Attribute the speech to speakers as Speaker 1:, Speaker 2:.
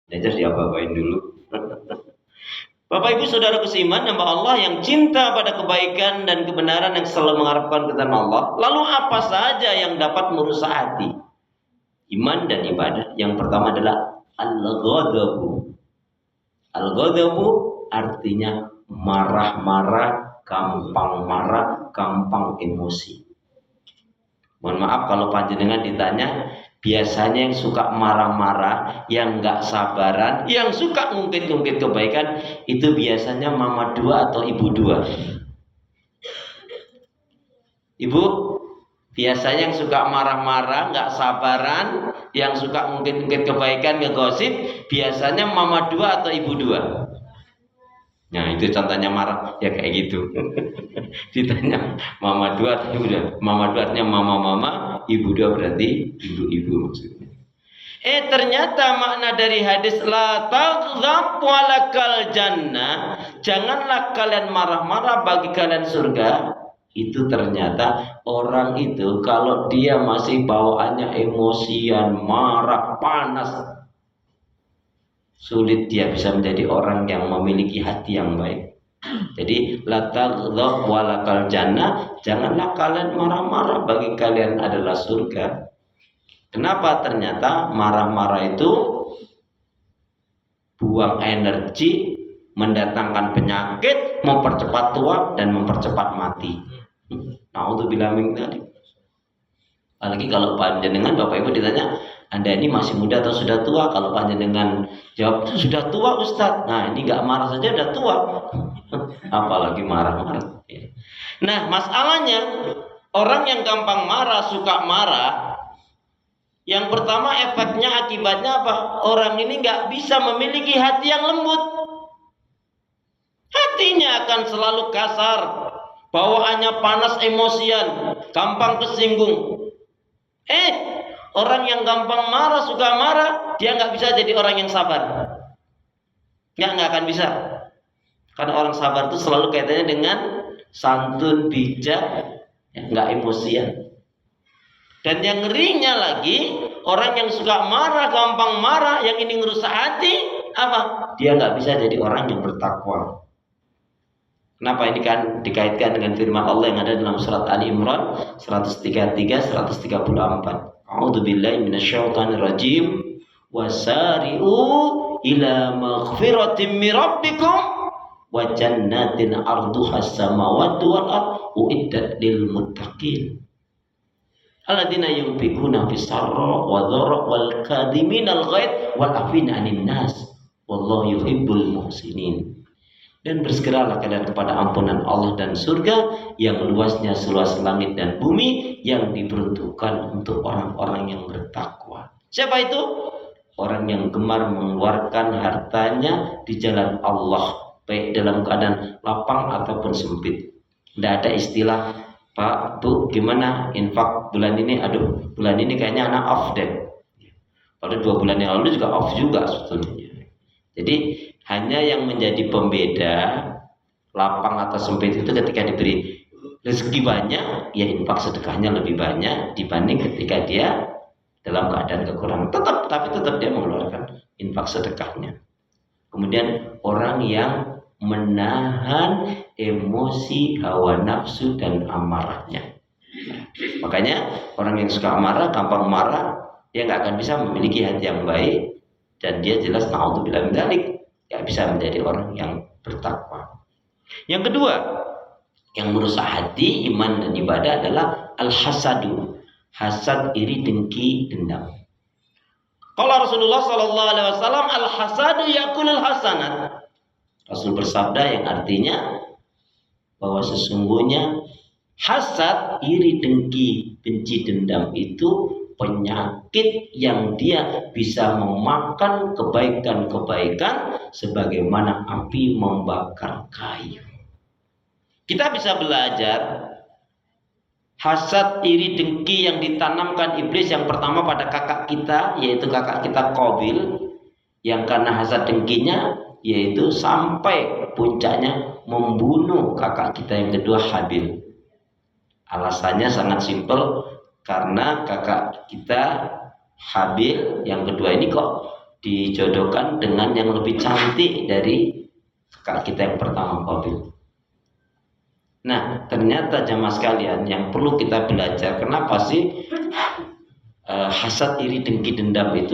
Speaker 1: Belajar diapa-apain dulu. Bapak Ibu Saudara seiman, hamba Allah yang cinta pada kebaikan dan kebenaran, yang selalu mengharapkan keridhaan Allah. Lalu apa saja yang dapat merusak hati iman dan ibadah? Yang pertama adalah al-ghadabu. Al-ghadabu artinya marah-marah, gampang emosi. Mohon maaf kalau panjenengan ditanya, biasanya yang suka marah-marah, yang nggak sabaran, yang suka ngungkit-ngungkit kebaikan, itu biasanya mama dua atau ibu dua. Ibu, biasanya yang suka marah-marah, nggak sabaran, yang suka ngungkit-ngungkit kebaikan, ngegosip, biasanya mama dua atau ibu dua. Nah, itu contohnya marah, ya kayak gitu. Ditanya mama dua atau ibu dua. Mama dua artinya mama-mama, ibu dua berarti ibu-ibu maksudnya. Ternyata makna dari hadis la taghdab walakal jannah, janganlah kalian marah-marah, bagi kalian surga. Itu ternyata orang itu kalau dia masih bawaannya emosian, marah, panas, sulit dia bisa menjadi orang yang memiliki hati yang baik. Jadi la taghdab walakal jannah, janganlah kalian marah-marah, bagi kalian adalah surga. Kenapa? Ternyata marah-marah itu buang energi, mendatangkan penyakit, mempercepat tua dan mempercepat mati. Naudzubillah min dzalik. Apalagi kalau panjenengan Bapak Ibu ditanya, Anda ini masih muda atau sudah tua? Kalau panjenengan jawab sudah tua Ustadz, nah ini nggak marah saja udah tua, apalagi marah-marah. Nah, masalahnya orang yang gampang marah, suka marah, yang pertama efeknya, akibatnya apa? Orang ini nggak bisa memiliki hati yang lembut. Hatinya akan selalu kasar, bawaannya panas, emosian, gampang tersinggung. Orang yang gampang marah, suka marah, dia nggak bisa jadi orang yang sabar. Nggak akan bisa. Karena orang sabar itu selalu kaitannya dengan santun, bijak, nggak emosian. Dan yang ngerinya lagi, orang yang suka marah, gampang marah, yang ini ngerusak hati, apa? Dia nggak bisa jadi orang yang bertakwa. Kenapa? Ini kan dikaitkan dengan firman Allah yang ada dalam surat Ali Imran 133, 134. A'udzubillahi minasyaitonir rajim. Wasari'u ila maghfiratin min rabbikum wa jannatin 'arduhas samawati wal ardh uiddat lil muttaqin. Alladzina yunfiquna fis sarra wa dharra wal kadhiminal ghaidh wal 'afina 'anil nas wallahu yuhibbul muhsinin. Dan bersegeralah kalian kepada ampunan Allah dan surga yang luasnya seluas langit dan bumi, yang diperuntukkan untuk orang-orang yang bertakwa. Siapa itu? Orang yang gemar mengeluarkan hartanya di jalan Allah, baik dalam keadaan lapang ataupun sempit. Tidak ada istilah, Pak, Bu, gimana infak bulan ini? Aduh, bulan ini kayaknya anak off deh. Padahal 2 bulan yang lalu juga off juga sebetulnya. Jadi hanya yang menjadi pembeda lapang atau sempit itu ketika diberi rezeki banyak, ya infak sedekahnya lebih banyak dibanding ketika dia dalam keadaan kekurangan. Tapi tetap dia mengeluarkan infak sedekahnya. Kemudian orang yang menahan emosi, hawa nafsu dan amarahnya. Makanya orang yang suka marah, gampang marah, dia nggak akan bisa memiliki hati yang baik, dan dia jelas naudzubillah min dzalik, nggak bisa menjadi orang yang bertakwa. Yang kedua, yang merusak hati, iman dan ibadah adalah al-hasadu. Hasad, iri, dengki, dendam. Kalau Rasulullah SAW, al-hasadu yakulul hasanat. Rasul bersabda yang artinya bahwa sesungguhnya hasad, iri, dengki, benci, dendam itu penyakit yang dia bisa memakan kebaikan-kebaikan sebagaimana api membakar kayu. Kita bisa belajar hasad, iri, dengki yang ditanamkan iblis yang pertama pada kakak kita, yaitu kakak kita Qabil, yang karena hasad dengkinya yaitu sampai puncaknya membunuh kakak kita yang kedua Habil. Alasannya sangat simpel, karena kakak kita Habil yang kedua ini kok dijodohkan dengan yang lebih cantik dari kakak kita yang pertama, Qabil. Nah, ternyata jamaah sekalian yang perlu kita belajar, kenapa sih hasad, iri, dengki, dendam itu